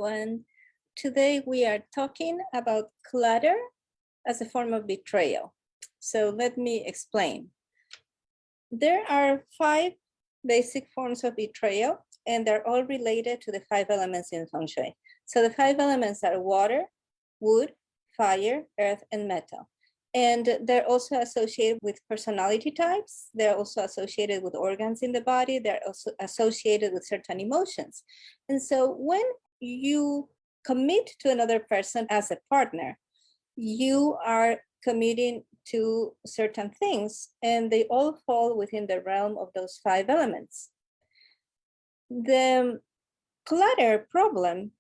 And today we are talking about clutter as a form of betrayal. So let me explain. There are 5 basic forms of betrayal, and they're all related to the 5 elements in Feng Shui. So the 5 elements are water, wood, fire, earth, and metal. And they're also associated with personality types. They're also associated with organs in the body. They're also associated with certain emotions. And so when you commit to another person as a partner, you are committing to certain things, and they all fall within the realm of those 5 elements. The clutter problem,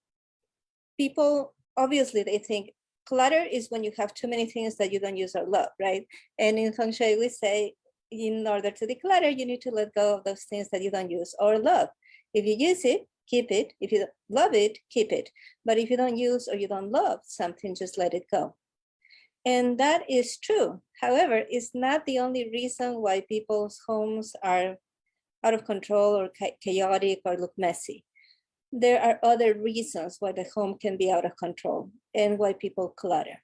people obviously they think clutter is when you have too many things that you don't use or love, right? And in Feng Shui, we say in order to declutter, you need to let go of those things that you don't use or love. If you use it, keep it. If you love it, keep it. But if you don't use or you don't love something, just let it go. And that is true. However, it's not the only reason why people's homes are out of control or chaotic or look messy. There are other reasons why the home can be out of control and why people clutter.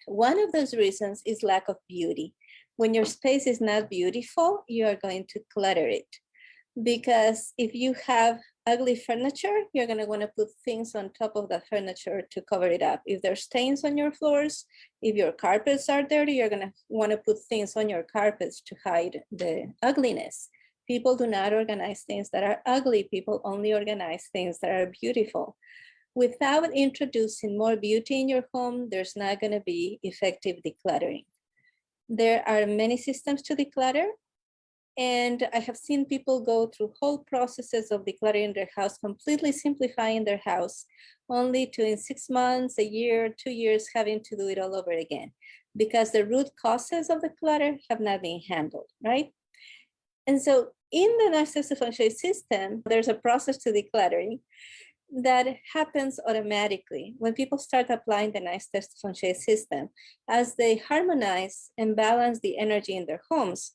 One of those reasons is lack of beauty. When your space is not beautiful, you are going to clutter it. Because if you have ugly furniture, you're going to want to put things on top of the furniture to cover it up. If there's stains on your floors, if your carpets are dirty, you're going to want to put things on your carpets to hide the ugliness. People do not organize things that are ugly. People only organize things that are beautiful. Without introducing more beauty in your home, there's not going to be effective decluttering. There are many systems to declutter. And I have seen people go through whole processes of decluttering their house, completely simplifying their house, only to in 6 months, a year, 2 years, having to do it all over again because the root causes of the clutter have not been handled, right? And so in the Nice Steps to Feng Shui system, there's a process to decluttering that happens automatically when people start applying the Nice Steps to Feng Shui system. As they harmonize and balance the energy in their homes,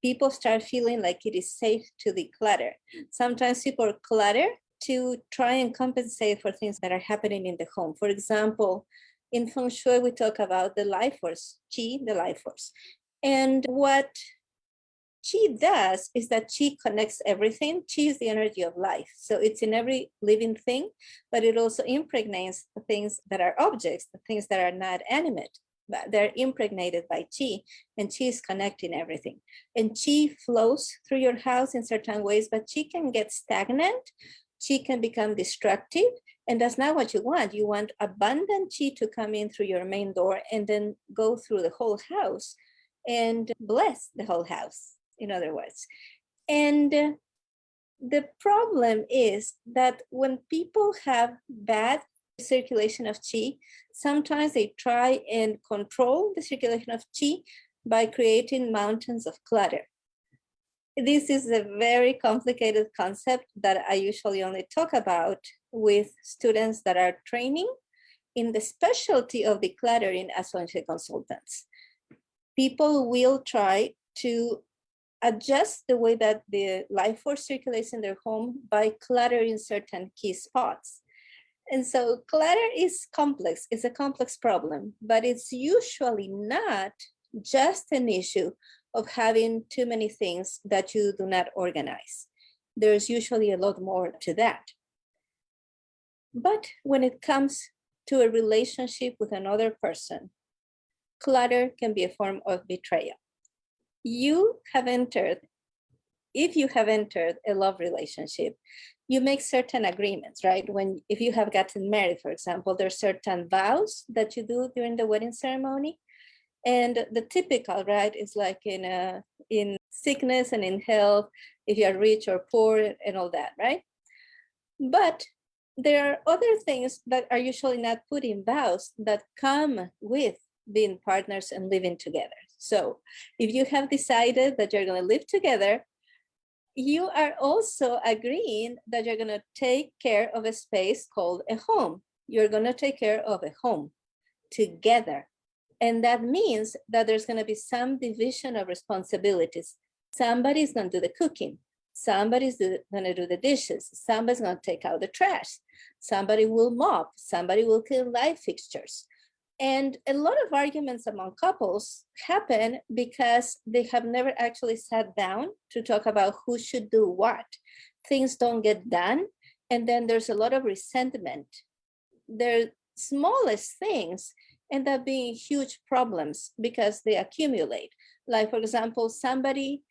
people start feeling like it is safe to declutter. Sometimes people clutter to try and compensate for things that are happening in the home. For example, in Feng Shui, we talk about the life force, Qi, the life force. And what Qi does is that Qi connects everything. Qi is the energy of life. So it's in every living thing, but it also impregnates the things that are objects, the things that are not animate. But they're impregnated by Qi, and Qi is connecting everything. And Qi flows through your house in certain ways, but Qi can get stagnant. Qi can become destructive, and that's not what you want. You want abundant Qi to come in through your main door and then go through the whole house and bless the whole house, in other words. And the problem is that when people have bad circulation of Qi, sometimes they try and control the circulation of Qi by creating mountains of clutter. This is a very complicated concept that I usually only talk about with students that are training in the specialty of decluttering as Feng Shui consultants. People will try to adjust the way that the life force circulates in their home by cluttering certain key spots. And so clutter is complex. It's a complex problem, but it's usually not just an issue of having too many things that you do not organize. There's usually a lot more to that. But when it comes to a relationship with another person, clutter can be a form of betrayal. If you have entered a love relationship, you make certain agreements, right? If you have gotten married, for example, there are certain vows that you do during the wedding ceremony. And the typical, right, is like in sickness and in health, if you are rich or poor and all that, right? But there are other things that are usually not put in vows that come with being partners and living together. So if you have decided that you're going to live together, you are also agreeing that you're going to take care of a space called a home. You're going to take care of a home together. And that means that there's going to be some division of responsibilities. Somebody's going to do the cooking. Somebody's going to do the dishes. Somebody's going to take out the trash. Somebody will mop, somebody will clean light fixtures. And a lot of arguments among couples happen because they have never actually sat down to talk about who should do what. Things don't get done, and then there's a lot of resentment. The smallest things end up being huge problems because they accumulate. Like, for example, somebody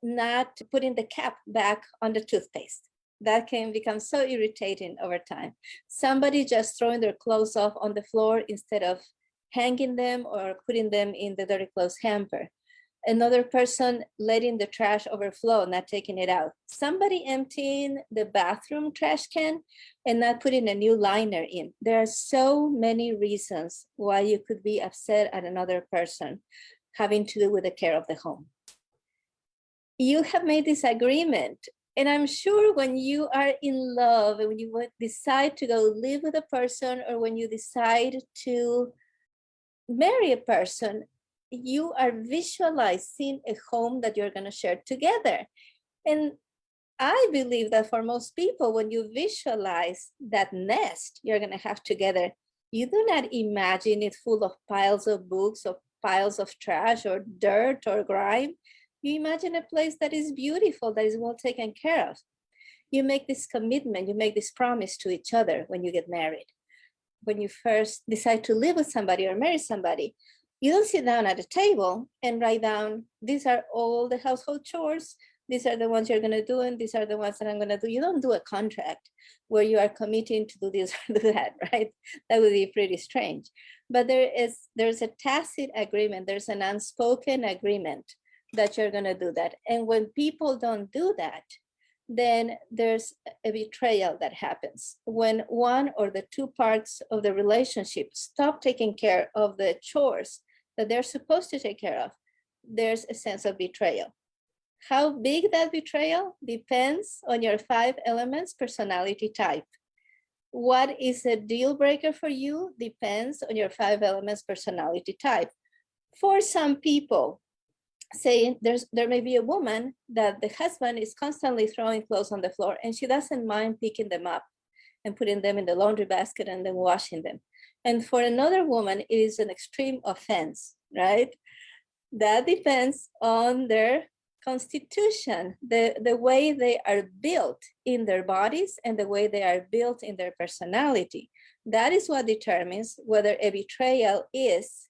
not putting the cap back on the toothpaste. That can become so irritating over time. Somebody just throwing their clothes off on the floor instead of hanging them or putting them in the dirty clothes hamper. Another person letting the trash overflow, not taking it out. Somebody emptying the bathroom trash can and not putting a new liner in. There are so many reasons why you could be upset at another person having to do with the care of the home. You have made this agreement. And I'm sure when you are in love and when you decide to go live with a person, or when you decide to marry a person, you are visualizing a home that you're going to share together. And I believe that for most people, when you visualize that nest you're going to have together, you do not imagine it full of piles of books or piles of trash or dirt or grime. You imagine a place that is beautiful, that is well taken care of. You make this commitment, you make this promise to each other when you get married. When you first decide to live with somebody or marry somebody, you don't sit down at a table and write down, these are all the household chores, these are the ones you're going to do, and these are the ones that I'm going to do. You don't do a contract where you are committing to do this or do that, right? That would be pretty strange. But there's a tacit agreement, there's an unspoken agreement that you're going to do that. And when people don't do that, then there's a betrayal that happens. When one or the two parts of the relationship stop taking care of the chores that they're supposed to take care of, there's a sense of betrayal. How big that betrayal depends on your 5 elements personality type. What is a deal breaker for you depends on your 5 elements personality type. For some people, say there may be a woman that the husband is constantly throwing clothes on the floor and she doesn't mind picking them up and putting them in the laundry basket and then washing them. And for another woman, it is an extreme offense, right? That depends on their constitution, the way they are built in their bodies and the way they are built in their personality. That is what determines whether a betrayal is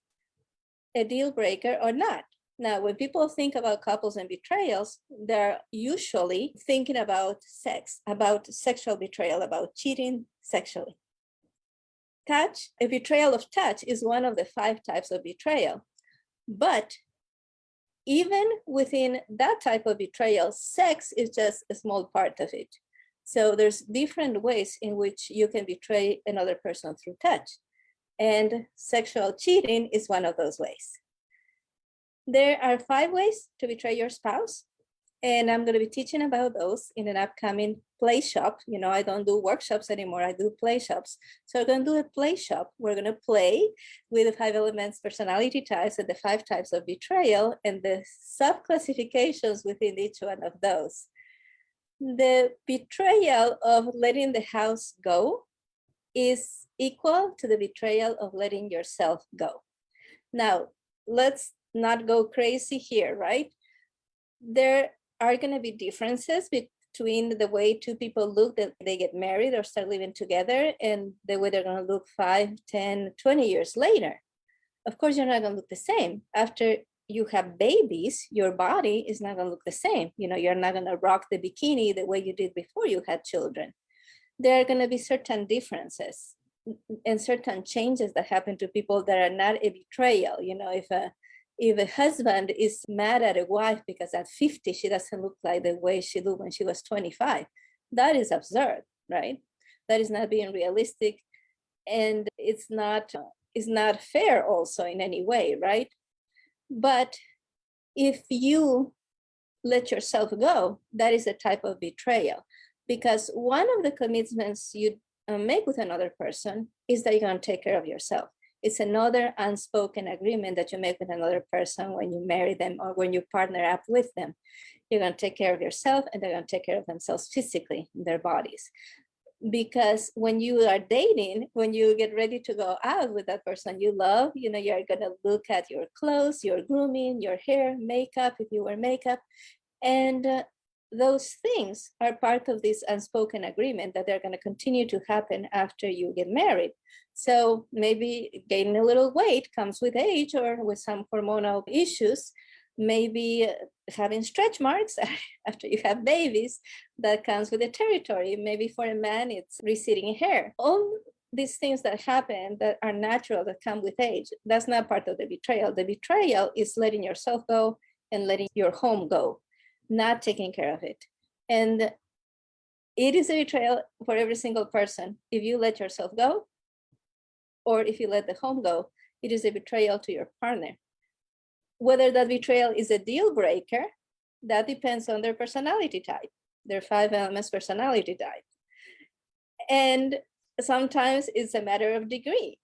a deal breaker or not. Now, when people think about couples and betrayals, they're usually thinking about sex, about sexual betrayal, about cheating sexually. Touch, a betrayal of touch is one of the 5 types of betrayal. But even within that type of betrayal, sex is just a small part of it. So there's different ways in which you can betray another person through touch. And sexual cheating is one of those ways. There are 5 ways to betray your spouse, and I'm going to be teaching about those in an upcoming play shop. You know, I don't do workshops anymore, I do play shops. So we're going to do a play shop. We're going to play with the 5 elements personality types and the 5 types of betrayal and the sub-classifications within each one of those. The betrayal of letting the house go is equal to the betrayal of letting yourself go. Now, let's not go crazy here, right? There are going to be differences between the way 2 people look that they get married or start living together and the way they're going to look 5, 10, 20 years later. Of course, you're not going to look the same. After you have babies, your body is not going to look the same. You know, you're not going to rock the bikini the way you did before you had children. There are going to be certain differences and certain changes that happen to people that are not a betrayal. You know, if a husband is mad at a wife because at 50 she doesn't look like the way she looked when she was 25, that is absurd, right? That is not being realistic, and it's not fair also in any way, right? But if you let yourself go, that is a type of betrayal, because one of the commitments you make with another person is that you're going to take care of yourself. It's another unspoken agreement that you make with another person when you marry them or when you partner up with them. You're going to take care of yourself and they're going to take care of themselves physically, their bodies. Because when you are dating, when you get ready to go out with that person you love, you're going to look at your clothes, your grooming, your hair, makeup, if you wear makeup. And those things are part of this unspoken agreement that they're going to continue to happen after you get married. So maybe gaining a little weight comes with age or with some hormonal issues. Maybe having stretch marks after you have babies, that comes with the territory. Maybe for a man, it's receding hair. All these things that happen that are natural, that come with age, that's not part of the betrayal. The betrayal is letting yourself go and letting your home go, not taking care of it. And it is a betrayal for every single person. If you let yourself go, or if you let the home go, it is a betrayal to your partner. Whether that betrayal is a deal breaker, that depends on their personality type, their 5 elements personality type. And sometimes it's a matter of degree.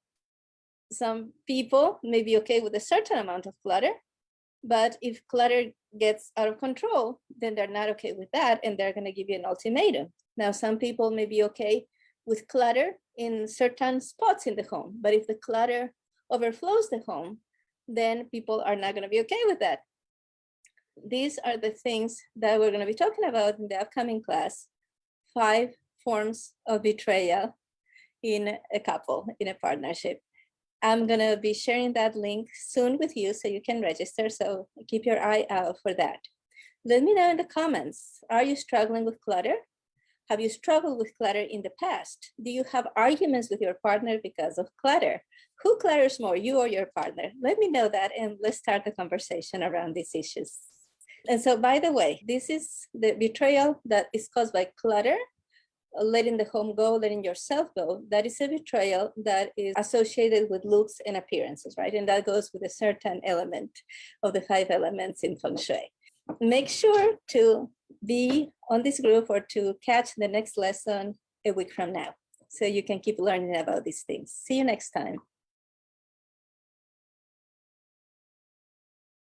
Some people may be okay with a certain amount of clutter, but if clutter gets out of control, then they're not okay with that, and they're going to give you an ultimatum. Now, some people may be okay with clutter in certain spots in the home, but if the clutter overflows the home, then people are not going to be okay with that. These are the things that we're going to be talking about in the upcoming class. 5 forms of betrayal in a couple, in a partnership. I'm going to be sharing that link soon with you so you can register. So keep your eye out for that. Let me know in the comments, are you struggling with clutter? Have you struggled with clutter in the past? Do you have arguments with your partner because of clutter? Who clutters more, you or your partner? Let me know that, and let's start the conversation around these issues. And so, by the way, this is the betrayal that is caused by clutter, letting the home go, letting yourself go. That is a betrayal that is associated with looks and appearances, right? And that goes with a certain element of the 5 elements in Feng Shui. Make sure to be on this group or to catch the next lesson a week from now, so you can keep learning about these things. See you next time.